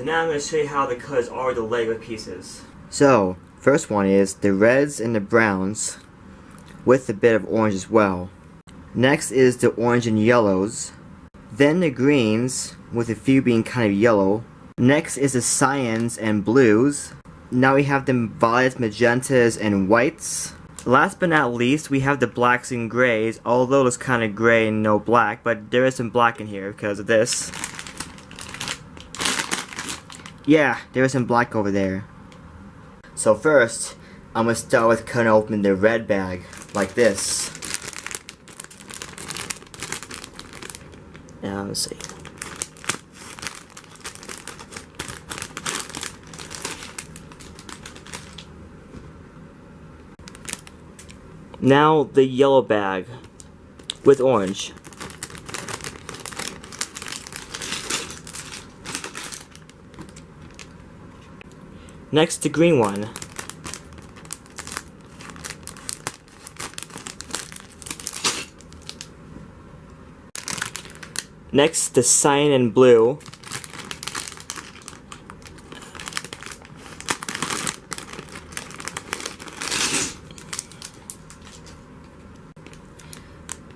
So now I'm going to show you how the colors are the Lego pieces. So, first one is the reds and the browns with a bit of orange as well. Next is the orange and yellows. Then the greens with a few being kind of yellow. Next is the cyans and blues. Now we have the violets, magentas, and whites. Last but not least, we have the blacks and grays, although it's kind of gray and no black, but there is some black in here because of this. Yeah, there is some black over there. So first, I'm going to start with cutting open the red bag, like this. Now, let's see. Now the yellow bag with orange. Next, the green one. Next, the cyan and blue.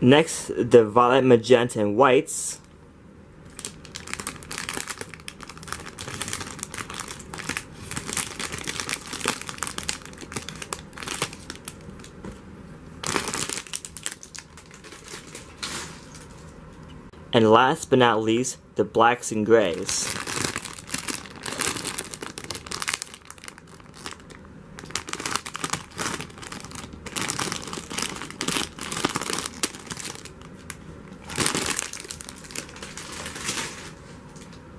Next, the violet, magenta, and whites. And last but not least, the blacks and grays.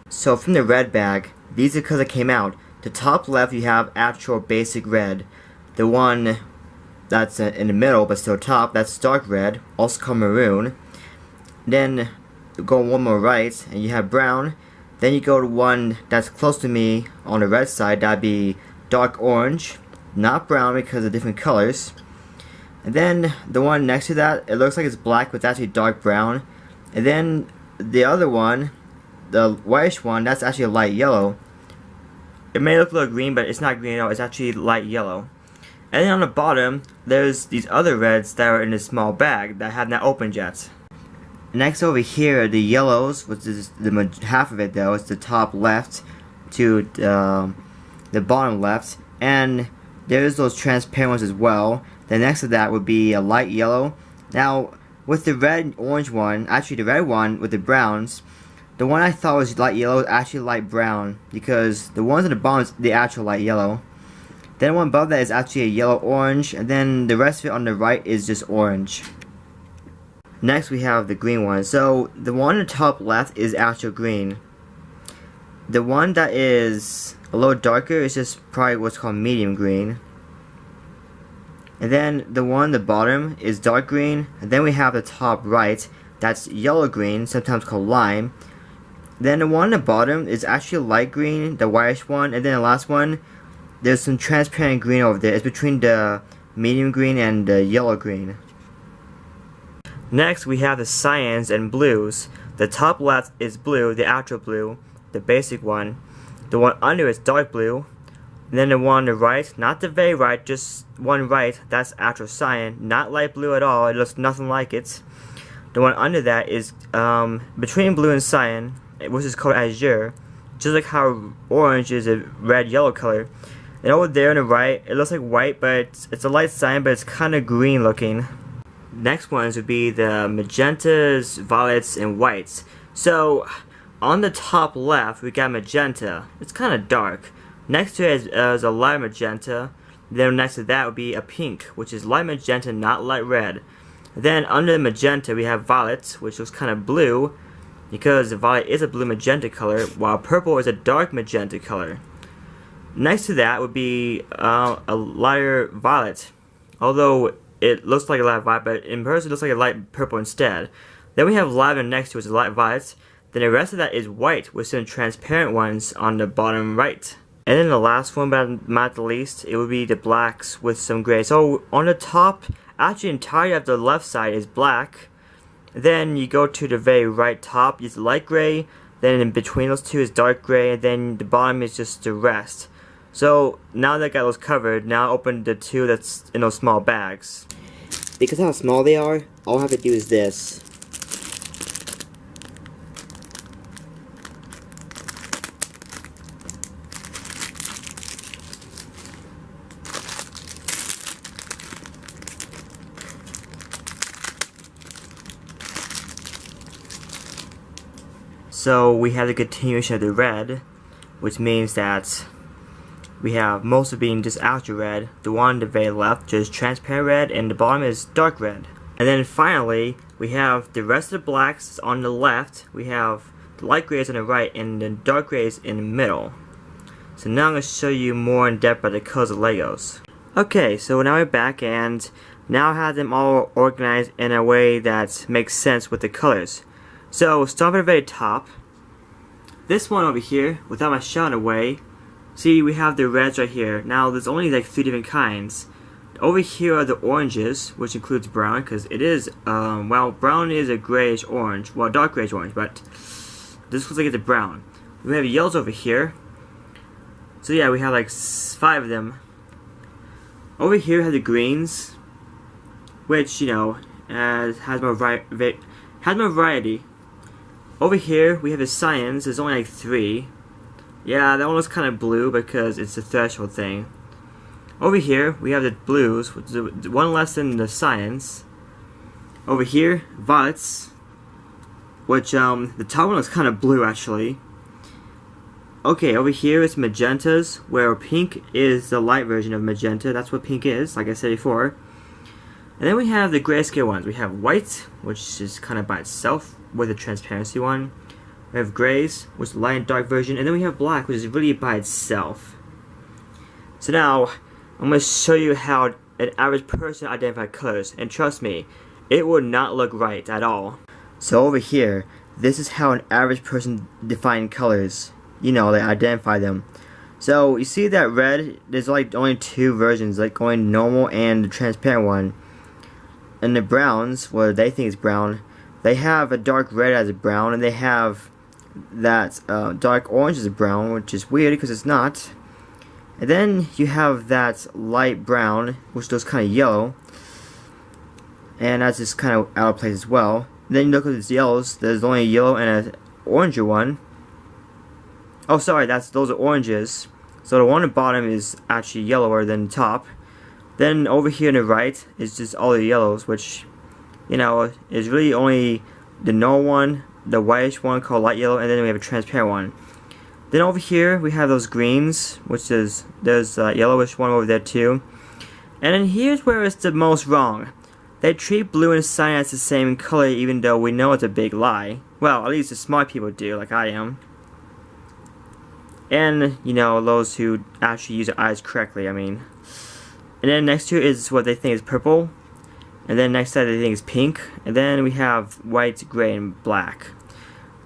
So from the red bag, these are the colors that came out. The top left you have actual basic red. The one that's in the middle but still top, that's dark red, also called maroon. Then go one more right and you have brown. Then you go to one that's close to me on the red side, that'd be dark orange, not brown because of different colors. And then the one next to that, it looks like it's black but it's actually dark brown. And then the other one, the whitish one, that's actually a light yellow. It may look a little green, but it's not green at all. It's actually light yellow. And then on the bottom, there's these other reds that are in a small bag that have not opened yet. Next over here, the yellows, which is the half of it though, it's the top left to the bottom left. And there's those transparent ones as well. The next to that would be a light yellow. Now, with the red and orange one, actually the red one with the browns, the one I thought was light yellow is actually light brown, because the ones at the bottom is the actual light yellow. Then the one above that is actually a yellow orange, and then the rest of it on the right is just orange. Next we have the green one. So the one on the top left is actual green. The one that is a little darker is just probably what's called medium green. And then the one on the bottom is dark green, and then we have the top right, that's yellow green, sometimes called lime. Then the one on the bottom is actually light green, the whitish one, and then the last one, there's some transparent green over there. It's between the medium green and the yellow green. Next, we have the cyans and blues. The top left is blue, the actual blue, the basic one. The one under is dark blue. And then the one on the right, not the very right, just one right, that's actual cyan, not light blue at all, it looks nothing like it. The one under that is between blue and cyan, which is called azure, just like how orange is a red-yellow color. And over there on the right, it looks like white, but it's a light cyan, but it's kind of green looking. Next ones would be the magentas, violets, and whites. So on the top left, we got magenta. It's kind of dark. Next to it is a light magenta. Then next to that would be a pink, which is light magenta, not light red. Then under the magenta, we have violet, which looks kind of blue, because the violet is a blue magenta color, while purple is a dark magenta color. Next to that would be a lighter violet, although it looks like a light violet, but in person it looks like a light purple instead. Then we have lavender next to it, which is light violet. Then the rest of that is white, with some transparent ones on the bottom right. And then the last one, but not the least, it would be the blacks with some gray. So on the top, actually entirely of the left side is black. Then you go to the very right top, it's light gray. then in between those two is dark gray, and then the bottom is just the rest. So now that I got those covered, now I open the two that's in those small bags. Because how small they are, all I have to do is this. So we have the continuation of the red, which means that we have most of being just ultra red, the one on the very left just transparent red, and the bottom is dark red. And then finally, we have the rest of the blacks on the left, we have the light grays on the right, and the dark grays in the middle. So now I'm going to show you more in depth about the colors of Legos. Okay, so now we're back, and now I have them all organized in a way that makes sense with the colors. So, starting at the very top, this one over here, without my shot away, see we have the reds right here. Now there's only like 3 different kinds. Over here are the oranges, which includes brown, because it is, well, brown is a grayish orange, well, dark grayish orange, but this looks like it's a brown. We have yellows over here. So yeah, we have like 5 of them. Over here we have the greens, which, you know, has more variety. Over here we have the cyans. There's only like 3. Yeah, that one was kind of blue because it's a threshold thing. Over here we have the blues, which is one less than the cyans. Over here, violets, which the top one was kind of blue actually. Okay, over here is magentas, where pink is the light version of magenta. That's what pink is, like I said before. And then we have the grayscale ones. We have white, which is kind of by itself, with a transparency one. We have grays, which is the light and dark version. And then we have black, which is really by itself. So now, I'm going to show you how an average person identifies colors. And trust me, it would not look right at all. So over here, this is how an average person defines colors. You know, they identify them. So, you see that red, there's like only 2 versions, like going normal and the transparent one. And the browns, what they think is brown, they have a dark red as a brown, and they have that dark orange as a brown, which is weird because it's not. And then you have that light brown, which looks kind of yellow, and that's just kind of out of place as well. And then you look at these yellows, there's only a yellow and an oranger one. Oh, sorry, those are oranges. So the one at the bottom is actually yellower than the top. Then over here on the right is just all the yellows, which, you know, is really only the normal one, the whitish one called light yellow, and then we have a transparent one. Then over here we have those greens, which is, there's a yellowish one over there too. And then here's where it's the most wrong. They treat blue and cyan as the same color even though we know it's a big lie. Well, at least the smart people do, like I am. And, you know, those who actually use their eyes correctly, I mean. And then next to it is what they think is purple. And then next to that they think is pink. And then we have white, gray, and black.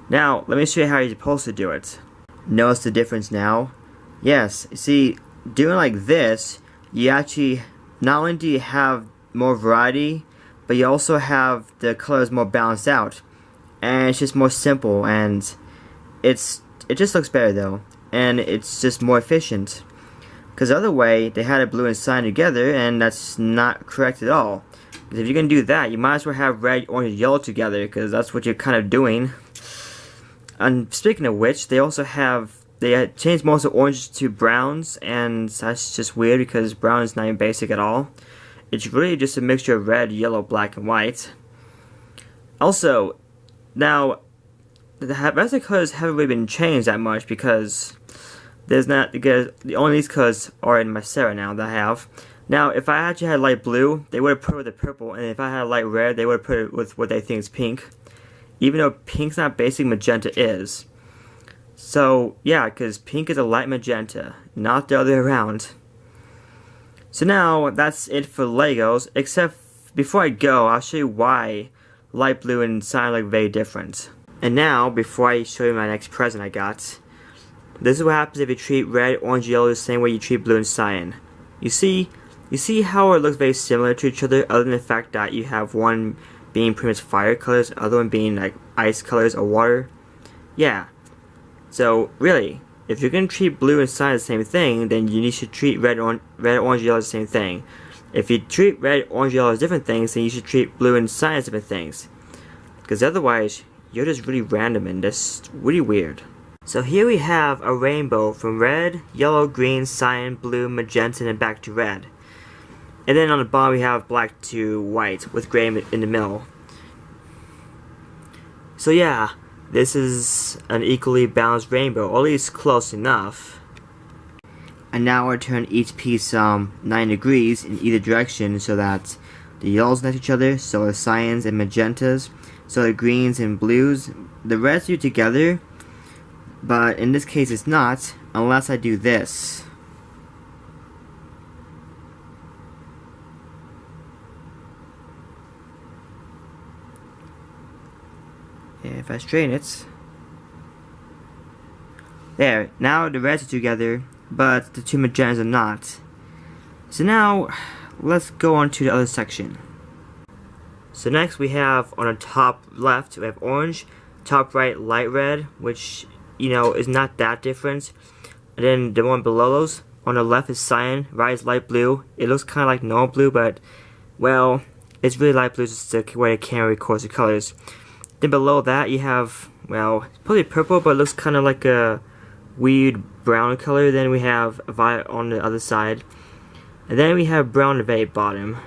Now, let me show you how you're supposed to do it. Notice the difference now? Yes, you see, doing like this, you actually, not only do you have more variety, but you also have the colors more balanced out. And it's just more simple, and it just looks better though. And it's just more efficient. Because the other way, they had a blue and cyan together, and that's not correct at all. Because if you're going to do that, you might as well have red, orange, and yellow together, because that's what you're kind of doing. And speaking of which, they also have, they changed most of oranges to browns, and that's just weird because brown is not even basic at all. It's really just a mixture of red, yellow, black, and white. Also, now, the rest of the colors haven't really been changed that much because the only these colors are in my set right now that I have. Now, if I actually had light blue, they would have put it with the purple, and if I had light red, they would have put it with what they think is pink. Even though pink's not basic, magenta is. So, yeah, because pink is a light magenta, not the other way around. So now, that's it for Legos, except before I go, I'll show you why light blue and cyan look very different. And now, before I show you my next present I got, this is what happens if you treat red, orange, yellow the same way you treat blue and cyan. You see how it looks very similar to each other, other than the fact that you have one being pretty much fire colors, the other one being like ice colors or water? Yeah, So really, if you're gonna treat blue and cyan the same thing, then you need to treat red, orange, yellow as the same thing. If you treat red, orange, yellow as different things, then you should treat blue and cyan as different things. Because otherwise, you're just really random and that's really weird. So here we have a rainbow from red, yellow, green, cyan, blue, magenta, and back to red. And then on the bottom we have black to white with gray in the middle. So yeah, this is an equally balanced rainbow, or at least close enough. And now I turn each piece 9 degrees in either direction so that the yellows next to each other, so the cyans and magentas, so the greens and blues. The reds do together, but in this case it's not, unless I do this. If I straighten it, there, now the reds are together, but the two magentas are not. So now, let's go on to the other section. So next we have on the top left, we have orange, top right light red, which, you know, is not that different. And then the one below those, on the left is cyan, right is light blue. It looks kind of like normal blue, but, well, it's really light blue, just the way the camera records the colors. Then below that you have, well, it's probably purple, but it looks kind of like a weird brown color. Then we have violet on the other side. And then we have brown at the very bottom.